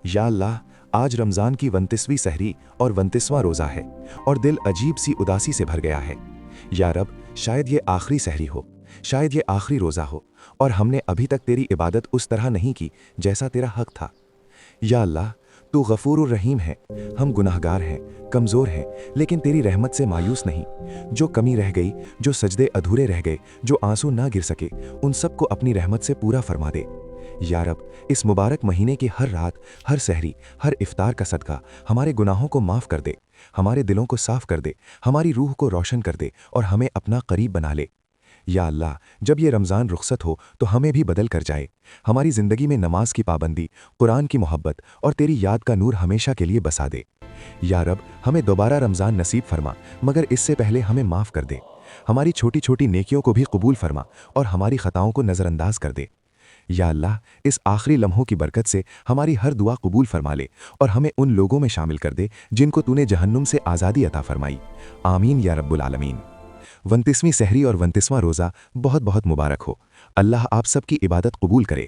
या अल्लाह, आज रमज़ान की 29वीं सहरी और 29वां रोज़ा है और दिल अजीब सी उदासी से भर गया है। या रब, शायद ये आखिरी सहरी हो, शायद ये आखिरी रोज़ा हो और हमने अभी तक तेरी इबादत उस तरह नहीं की जैसा तेरा हक था। या अल्लाह, तू गफूरुर रहीम है। हम गुनाहगार हैं, कमज़ोर हैं, लेकिन तेरी रहमत से मायूस नहीं। जो कमी रह गई, जो सजदे अधूरे रह गए, जो आंसू ना गिर सके, उन सब को अपनी रहमत से पूरा फरमा दे। या रब, इस मुबारक महीने की हर रात, हर सहरी, हर इफ्तार का सदका हमारे गुनाहों को माफ़ कर दे, हमारे दिलों को साफ कर दे, हमारी रूह को रोशन कर दे और हमें अपना करीब बना ले। या अल्लाह, जब ये रमज़ान रुखसत हो तो हमें भी बदल कर जाए। हमारी ज़िंदगी में नमाज की पाबंदी, कुरान की मोहब्बत और तेरी याद का नूर हमेशा के लिए बसा दे। या रब, हमें दोबारा रमज़ान नसीब फरमा, मगर इससे पहले हमें माफ़ कर दे। हमारी छोटी छोटी नेकियों को भी कबूल फरमा और हमारी ख़ताओं को नज़रअंदाज कर दे। या अल्लाह, इस आखिरी लम्हों की बरकत से हमारी हर दुआ कबूल फरमा ले और हमें उन लोगों में शामिल कर दे जिनको तूने जहन्नुम से आज़ादी अता फरमाई। आमीन या रब्बुल आलमीन। 29वीं सहरी और 29वां रोज़ा बहुत बहुत मुबारक हो। अल्लाह आप सबकी इबादत कबूल करे।